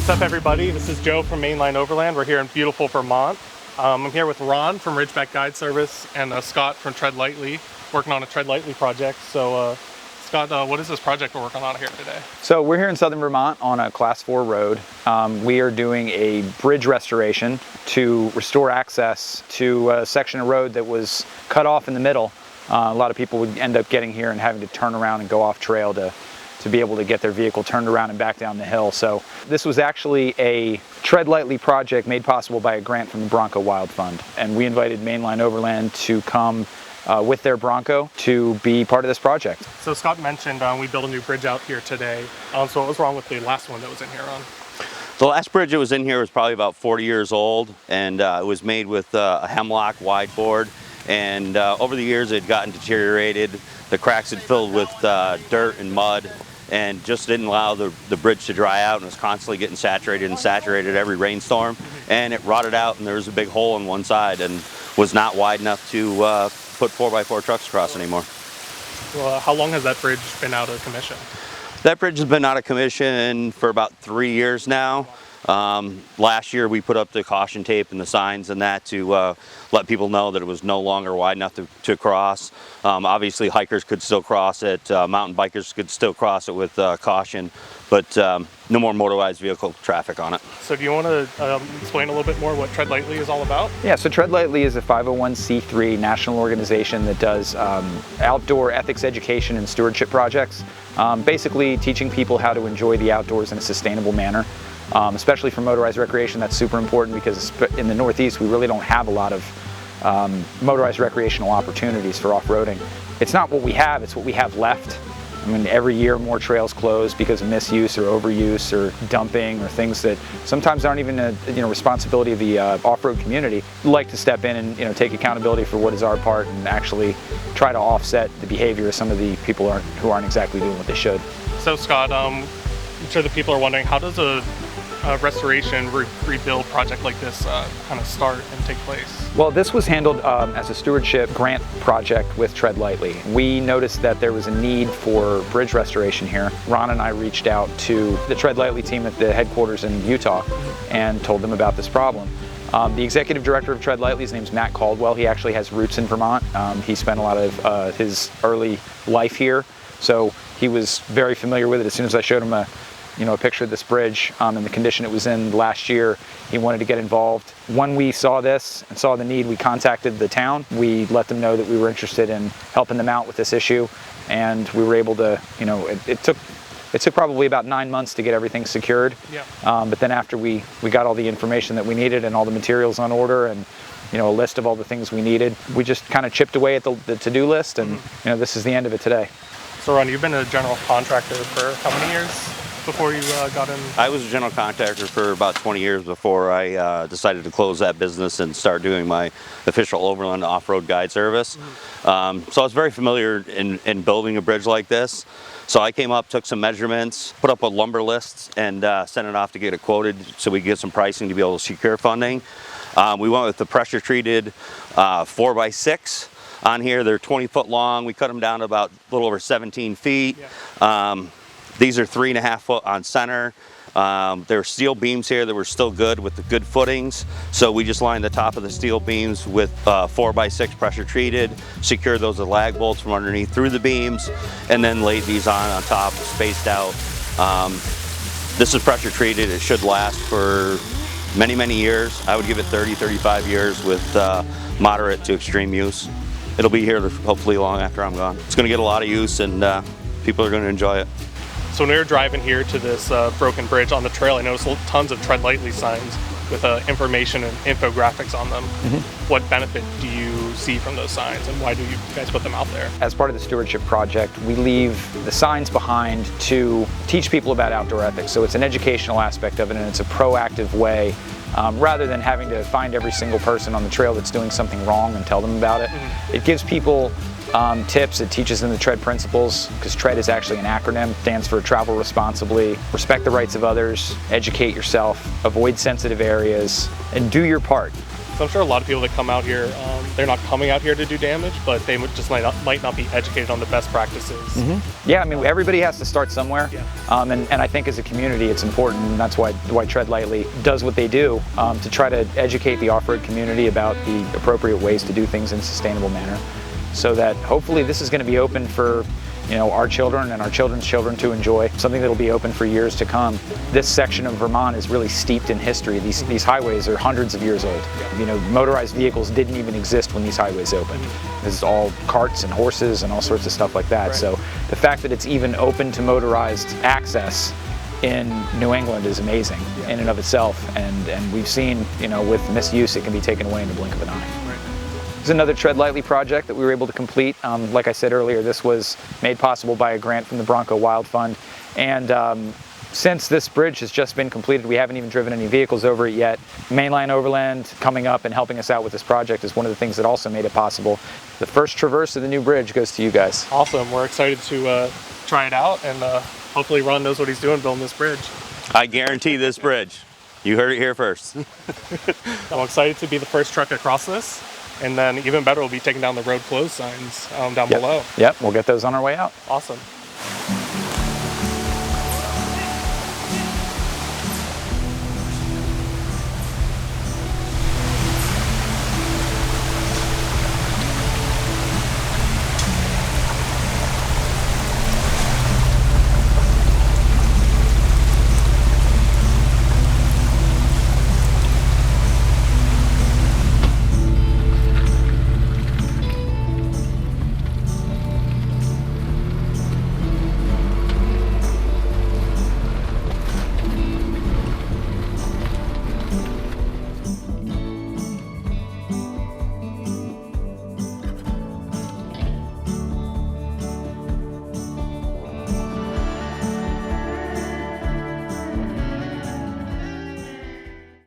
What's up, everybody? This is Joe from Mainline Overland. We're here in beautiful Vermont. I'm here with Ron from Ridgeback Guide Service and Scott from Tread Lightly, working on a Tread Lightly project. So Scott, what is this project we're working on here today? So we're here in southern Vermont on a Class 4 road. We are doing a bridge restoration to restore access to a section of road that was cut off in the middle. A lot of people would end up getting here and having to turn around and go off trail to be able to get their vehicle turned around and back down the hill. So this was actually a Tread Lightly project made possible by a grant from the Bronco Wild Fund. And we invited Mainline Overland to come with their Bronco to be part of this project. So Scott mentioned we built a new bridge out here today. So what was wrong with the last one that was in here, Ron? The last bridge that was in here was probably about 40 years old, and it was made with a hemlock wide board. And over the years it had gotten deteriorated. The cracks had filled with dirt and mud, and just didn't allow the bridge to dry out, and was constantly getting saturated every rainstorm, and it rotted out, and there was a big hole on one side and was not wide enough to put 4x4 trucks across anymore. Well, how long has that bridge been out of commission? That bridge has been out of commission for about 3 years now. Last year we put up the caution tape and the signs and that to let people know that it was no longer wide enough to cross. Obviously hikers could still cross it, mountain bikers could still cross it with caution, but no more motorized vehicle traffic on it. So do you want to explain a little bit more what Tread Lightly is all about? Yeah, so Tread Lightly is a 501c3 national organization that does outdoor ethics education and stewardship projects, basically teaching people how to enjoy the outdoors in a sustainable manner. Especially for motorized recreation, that's super important because in the Northeast we really don't have a lot of motorized recreational opportunities for off-roading. It's not what we have, it's what we have left. I mean, every year more trails close because of misuse or overuse or dumping or things that sometimes aren't even a responsibility of the off-road community. We like to step in and take accountability for what is our part and actually try to offset the behavior of some of the people who aren't exactly doing what they should. So Scott, I'm sure the people are wondering, how does a restoration rebuild project like this kind of start and take place? Well, this was handled as a stewardship grant project with Tread Lightly. We noticed that there was a need for bridge restoration here. Ron and I reached out to the Tread Lightly team at the headquarters in Utah and told them about this problem. The executive director of Tread Lightly, his name's Matt Caldwell. He actually has roots in Vermont. He spent a lot of his early life here, so he was very familiar with it. As soon as I showed him a picture of this bridge and the condition it was in last year, he wanted to get involved. When we saw this and saw the need, we contacted the town. We let them know that we were interested in helping them out with this issue, and we were able to, it took probably about 9 months to get everything secured. Yeah. But then after we got all the information that we needed and all the materials on order and a list of all the things we needed, we just kind of chipped away at the to-do list, and this is the end of it today. So Ron, you've been a general contractor for how many years before you got in? I was a general contractor for about 20 years before I decided to close that business and start doing my official overland off-road guide service. So I was very familiar in building a bridge like this. So I came up, took some measurements, put up a lumber list, and sent it off to get it quoted so we could get some pricing to be able to secure funding. We went with the pressure treated 4x6. On here, they're 20 foot long. We cut them down to about a little over 17 feet. Yeah. These are 3.5 foot on center. There were steel beams here that were still good with the good footings. So we just lined the top of the steel beams with 4x6 pressure treated, secured those with lag bolts from underneath through the beams, and then laid these on top, spaced out. This is pressure treated. It should last for many, many years. I would give it 30, 35 years with moderate to extreme use. It'll be here hopefully long after I'm gone. It's going to get a lot of use, and people are going to enjoy it. So when we were driving here to this broken bridge on the trail, I noticed tons of Tread Lightly signs with information and infographics on them. What benefit do you see from those signs, and why do you guys put them out there? As part of the stewardship project, we leave the signs behind to teach people about outdoor ethics. So it's an educational aspect of it, and it's a proactive way rather than having to find every single person on the trail that's doing something wrong and tell them about it. It gives people tips. It teaches them the TREAD principles, because TREAD is actually an acronym. Stands for travel responsibly, respect the rights of others, educate yourself, avoid sensitive areas, and do your part. So I'm sure a lot of people that come out here, they're not coming out here to do damage, but they just might not be educated on the best practices. Yeah, I mean, everybody has to start somewhere. Yeah. And I think as a community, it's important, and that's why Tread Lightly does what they do, to try to educate the off-road community about the appropriate ways to do things in a sustainable manner, so that hopefully this is going to be open for our children and our children's children to enjoy, something that'll be open for years to come. This section of Vermont is really steeped in history. These highways are hundreds of years old. Motorized vehicles didn't even exist when these highways opened. This is all carts and horses and all sorts of stuff like that. Right. So the fact that it's even open to motorized access in New England is amazing in and of itself. And we've seen, with misuse, it can be taken away in the blink of an eye. This is another Tread Lightly project that we were able to complete. Like I said earlier, this was made possible by a grant from the Bronco Wild Fund. And since this bridge has just been completed, we haven't even driven any vehicles over it yet. Mainline Overland coming up and helping us out with this project is one of the things that also made it possible. The first traverse of the new bridge goes to you guys. Awesome. We're excited to try it out, and hopefully Ron knows what he's doing building this bridge. I guarantee this bridge. You heard it here first. I'm excited to be the first truck across this. And then even better, we'll be taking down the road closed signs down below. Yep, we'll get those on our way out. Awesome.